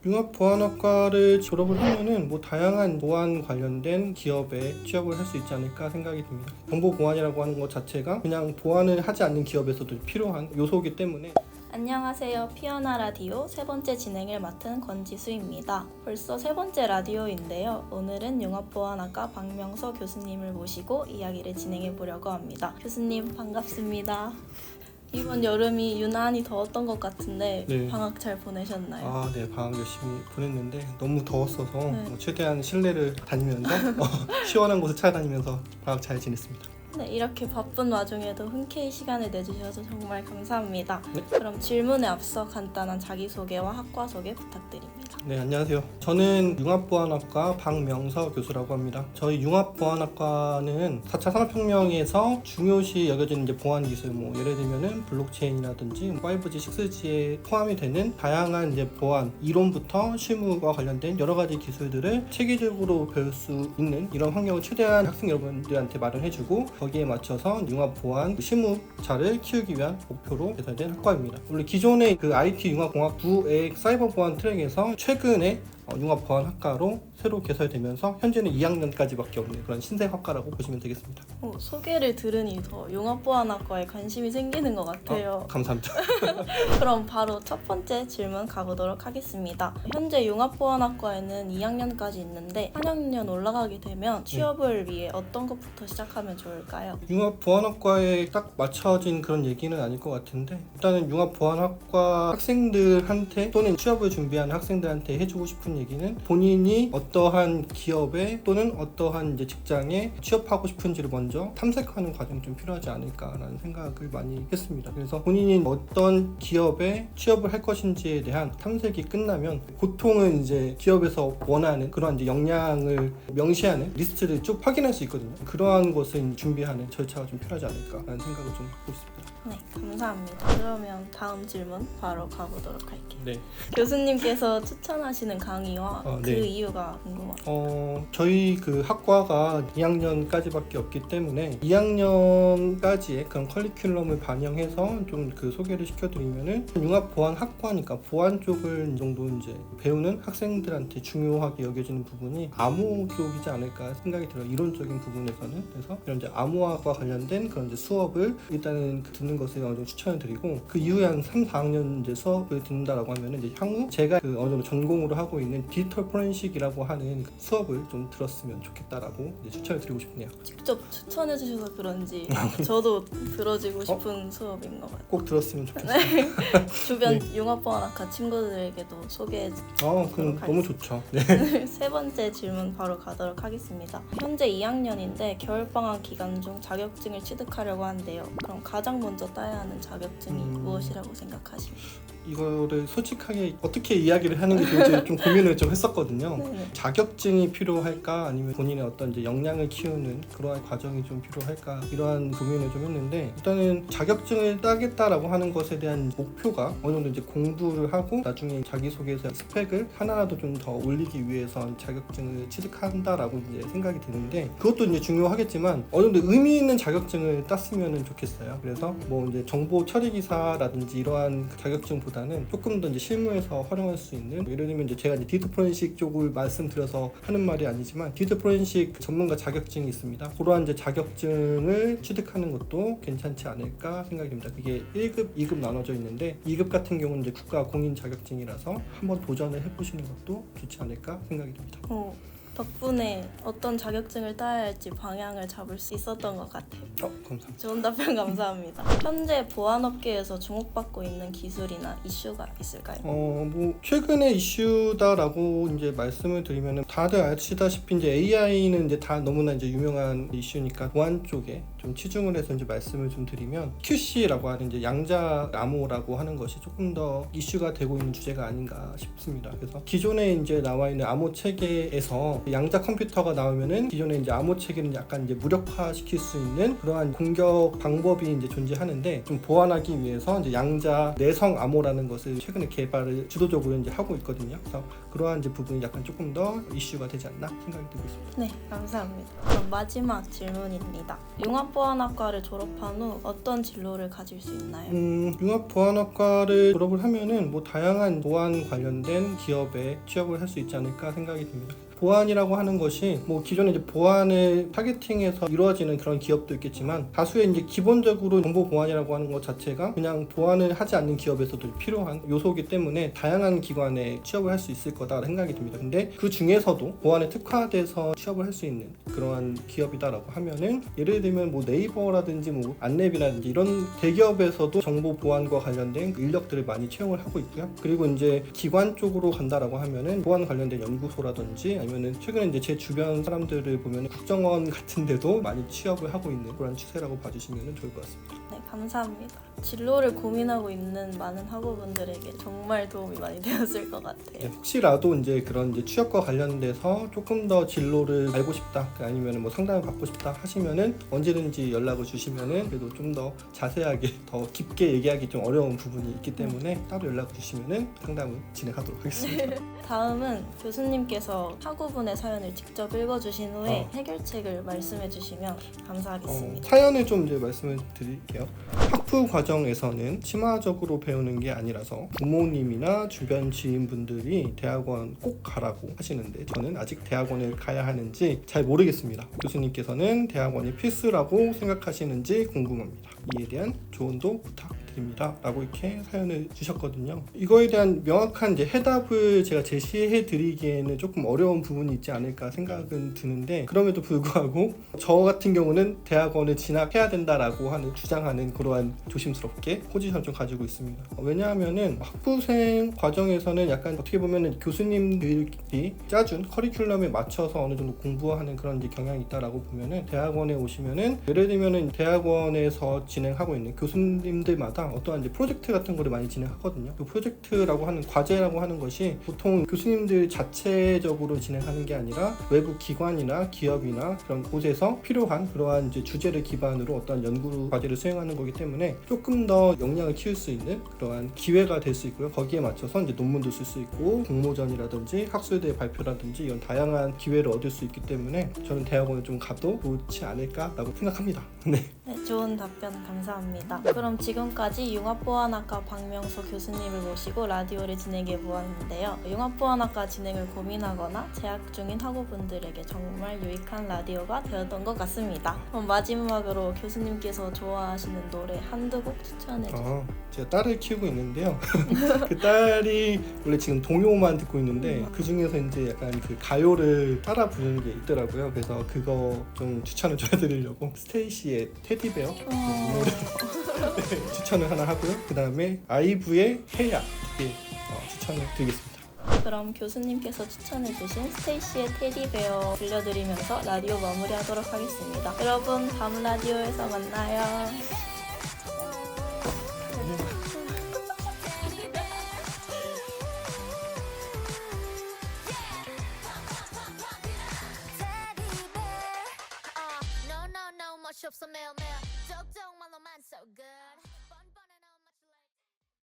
융합보안학과를 졸업을 하면은 뭐 다양한 보안 관련된 기업에 취업을 할 수 있지 않을까 생각이 듭니다. 정보보안이라고 하는 것 자체가 그냥 보안을 하지 않는 기업에서도 필요한 요소이기 때문에. 안녕하세요. 피어나 라디오 세 번째 진행을 맡은 권지수입니다. 벌써 세 번째 라디오인데요. 오늘은 융합보안학과 박명서 교수님을 모시고 이야기를 진행해 보려고 합니다. 교수님 반갑습니다. 이번 여름이 유난히 더웠던 것 같은데 네. 방학 잘 보내셨나요? 네, 방학 열심히 보냈는데 너무 더웠어서 네. 최대한 실내를 다니면서 시원한 곳을 찾아다니면서 방학 잘 지냈습니다. 네, 이렇게 바쁜 와중에도 흔쾌히 시간을 내주셔서 정말 감사합니다. 네. 그럼 질문에 앞서 간단한 자기소개와 학과 소개 부탁드립니다. 네, 안녕하세요. 저는 융합보안학과 박명서 교수라고 합니다. 저희 융합보안학과는 4차 산업혁명에서 중요시 여겨지는 이제 보안기술, 예를 들면은 블록체인이라든지 5G, 6G에 포함이 되는 다양한 이제 보안 이론부터 실무와 관련된 여러 가지 기술들을 체계적으로 배울 수 있는 이런 환경을 최대한 학생 여러분들한테 마련해주고 거기에 맞춰서 융합보안 실무자를 키우기 위한 목표로 개설된 학과입니다. 원래 기존의 그 IT 융합공학부의 사이버 보안 트랙에서 최근에 융합보안학과로 새로 개설되면서 현재는 2학년까지밖에 없는 그런 신생학과라고 보시면 되겠습니다. 소개를 들으니 더 융합보안학과에 관심이 생기는 것 같아요. 감사합니다. 그럼 바로 첫 번째 질문 가보도록 하겠습니다. 현재 융합보안학과에는 2학년까지 있는데 한 학년 올라가게 되면 취업을 위해 어떤 것부터 시작하면 좋을까요? 융합보안학과에 딱 맞춰진 그런 얘기는 아닐 것 같은데, 일단은 융합보안학과 학생들한테 또는 취업을 준비하는 학생들한테 해주고 싶은 얘기는 본인이 어떠한 기업에 또는 어떠한 이제 직장에 취업하고 싶은지를 먼저 탐색하는 과정이 좀 필요하지 않을까라는 생각을 많이 했습니다. 그래서 본인이 어떤 기업에 취업을 할 것인지에 대한 탐색이 끝나면 보통은 이제 기업에서 원하는 그런 이제 역량을 명시하는 리스트를 쭉 확인할 수 있거든요. 그러한 것을 준비하는 절차가 좀 필요하지 않을까라는 생각을 좀 하고 있습니다. 네, 감사합니다. 그러면 다음 질문 바로 가보도록 할게요. 네. 교수님께서 추천하시는 강의와 그 네. 이유가 궁금합니다. 저희 그 학과가 2학년까지밖에 없기 때문에 2학년까지의 그런 커리큘럼을 반영해서 좀 그 소개를 시켜드리면은 융합보안학과니까 보안 쪽을 이 정도 이제 배우는 학생들한테 중요하게 여겨지는 부분이 암호 쪽이지 않을까 생각이 들어요. 이론적인 부분에서는. 그래서 이런 이제 암호화과 관련된 그런 이제 수업을 일단은 듣는 것을 어느 정도 추천을 드리고, 그 이후에 한 3, 4학년 이제 수업을 듣는다라고 하면은 이제 향후 제가 그 어느 정도 전공으로 하고 있는 디지털 포렌식이라고 하는 그 수업을 좀 들었으면 좋겠다라고 이제 추천을 드리고 싶네요. 직접 추천해 주셔서 그런지 저도 들어지고 싶은 수업인 것 같아요. 꼭 들었으면 좋겠어요. 주변 네. 융합보안학과 친구들에게도 소개해 그럼 너무 좋죠. 네. 세 번째 질문 바로 가도록 하겠습니다. 현재 2학년인데 겨울방학 기간 중 자격증을 취득하려고 한대요. 그럼 가장 먼저 따야 하는 자격증이 무엇이라고 생각하십니까? 이거를 솔직하게 어떻게 이야기를 하는 게 좋을지 좀 고민을 좀 했었거든요. 네네. 자격증이 필요할까 아니면 본인의 어떤 이제 역량을 키우는 그러한 과정이 좀 필요할까, 이러한 고민을 좀 했는데, 일단은 자격증을 따겠다라고 하는 것에 대한 목표가 어느 정도 이제 공부를 하고 나중에 자기소개서 스펙을 하나라도 좀 더 올리기 위해서 자격증을 취득한다라고 이제 생각이 드는데, 그것도 이제 중요하겠지만 어느 정도 의미 있는 자격증을 땄으면 좋겠어요. 그래서 뭐 이제 정보 처리 기사라든지 이러한 자격증보다는 조금 더 이제 실무에서 활용할 수 있는, 예를 들면 이제 제가 이제 디지털 포렌식 쪽을 말씀드려서 하는 말이 아니지만 디지털 포렌식 전문가 자격증이 있습니다. 그러한 이제 자격증을 취득하는 것도 괜찮지 않을까 생각이 듭니다. 그게 1급, 2급 나눠져 있는데 2급 같은 경우는 이제 국가 공인 자격증이라서 한번 도전을 해보시는 것도 좋지 않을까 생각이 듭니다. 덕분에 어떤 자격증을 따야 할지 방향을 잡을 수 있었던 것 같아요. 감사합니다. 좋은 답변 감사합니다. 현재 보안업계에서 주목받고 있는 기술이나 이슈가 있을까요? 뭐 최근의 이슈다라고 이제 말씀을 드리면은 다들 아시다시피 이제 AI는 이제 다 너무나 이제 유명한 이슈니까 보안 쪽에 좀 치중을 해서 이제 말씀을 좀 드리면, QC라고 하는 이제 양자 암호라고 하는 것이 조금 더 이슈가 되고 있는 주제가 아닌가 싶습니다. 그래서 기존에 이제 나와 있는 암호 체계에서 해서 양자 컴퓨터가 나오면은 기존에 이제 암호 체계는 약간 이제 무력화시킬 수 있는 그러한 공격 방법이 이제 존재하는데 좀 보완하기 위해서 이제 양자 내성 암호라는 것을 최근에 개발을 주도적으로 이제 하고 있거든요. 그래서 그러한 이제 부분이 약간 조금 더 이슈가 되지 않나 생각이 들고 있습니다. 네, 감사합니다. 그럼 마지막 질문입니다. 융합보안학과를 졸업한 후 어떤 진로를 가질 수 있나요? 융합보안학과를 졸업을 하면은 뭐 다양한 보안 관련된 기업에 취업을 할 수 있지 않을까 생각이 듭니다. 보안이라고 하는 것이 뭐 기존에 이제 보안을 타겟팅해서 이루어지는 그런 기업도 있겠지만 다수의 이제 기본적으로 정보 보안이라고 하는 것 자체가 그냥 보안을 하지 않는 기업에서도 필요한 요소이기 때문에 다양한 기관에 취업을 할 수 있을 거다 생각이 듭니다. 근데 그 중에서도 보안에 특화돼서 취업을 할 수 있는 그러한 기업이다라고 하면은 예를 들면 뭐 네이버라든지 뭐 안랩이라든지 이런 대기업에서도 정보 보안과 관련된 인력들을 많이 채용을 하고 있고요. 그리고 이제 기관 쪽으로 간다라고 하면은 보안 관련된 연구소라든지 아니면은 최근에 이제 제 주변 사람들을 보면 국정원 같은 데도 많이 취업을 하고 있는 그런 추세라고 봐주시면 좋을 것 같습니다. 네, 감사합니다. 진로를 고민하고 있는 많은 학우분들에게 정말 도움이 많이 되었을 것 같아요. 네, 혹시라도 이제 그런 이제 취업과 관련돼서 조금 더 진로를 알고 싶다, 아니면 뭐 상담을 받고 싶다 하시면은 언제든지 연락을 주시면은 그래도 좀 더 자세하게 더 깊게 얘기하기 좀 어려운 부분이 있기 때문에 따로 연락을 주시면은 상담을 진행하도록 하겠습니다. 다음은 교수님께서 학우분의 사연을 직접 읽어주신 후에 해결책을 말씀해주시면 감사하겠습니다. 사연을 좀 이제 말씀을 드릴게요. 학부 과정에서는 심화적으로 배우는 게 아니라서 부모님이나 주변 지인분들이 대학원 꼭 가라고 하시는데 저는 아직 대학원을 가야 하는지 잘 모르겠습니다. 교수님께서는 대학원이 필수라고 생각하시는지 궁금합니다. 이에 대한 조언도 부탁드립니다. 라고 이렇게 사연을 주셨거든요. 이거에 대한 명확한 이제 해답을 제가 제시해 드리기에는 조금 어려운 부분이 있지 않을까 생각은 드는데 그럼에도 불구하고 저 같은 경우는 대학원을 진학해야 된다라고 하는 주장하는 그러한 조심스럽게 포지션을 좀 가지고 있습니다. 왜냐하면은 학부생 과정에서는 약간 어떻게 보면은 교수님들이 짜준 커리큘럼에 맞춰서 어느 정도 공부하는 그런 이제 경향이 있다라고 보면은 대학원에 오시면은 예를 들면은 대학원에서 진행하고 있는 교수님들마다 어떠한 이제 프로젝트 같은 거를 많이 진행하거든요. 그 프로젝트라고 하는 과제라고 하는 것이 보통 교수님들 자체적으로 진행하는 게 아니라 외부 기관이나 기업이나 그런 곳에서 필요한 그러한 이제 주제를 기반으로 어떤 연구 과제를 수행하는 거기 때문에 조금 더 역량을 키울 수 있는 그러한 기회가 될 수 있고요. 거기에 맞춰서 이제 논문도 쓸 수 있고 공모전이라든지 학술대 발표라든지 이런 다양한 기회를 얻을 수 있기 때문에 저는 대학원을 좀 가도 좋지 않을까라고 생각합니다. 네. 네, 좋은 답변 감사합니다. 그럼 지금까지 융합보안학과 박명수 교수님을 모시고 라디오를 진행해 보았는데요. 융합보안학과 진행을 고민하거나 재학 중인 학우분들에게 정말 유익한 라디오가 되었던 것 같습니다. 그럼 마지막으로 교수님께서 좋아하시는 노래 한두 곡 추천해 주세요. 제가 딸을 키우고 있는데요. 그 딸이 원래 지금 동요만 듣고 있는데 그 중에서 이제 약간 그 가요를 따라 부르는 게 있더라고요. 그래서 그거 좀 추천을 줘드리려고 스테이시의 테디베어 네, 추천을 하나 하고요. 그 다음에 아이브의 해야 추천을 드리겠습니다. 그럼 교수님께서 추천해주신 스테이시의 테디베어 들려드리면서 라디오 마무리하도록 하겠습니다. 여러분 다음 라디오에서 만나요. No, no, no, 멋이 없어 매일매일 적정만 너만 so good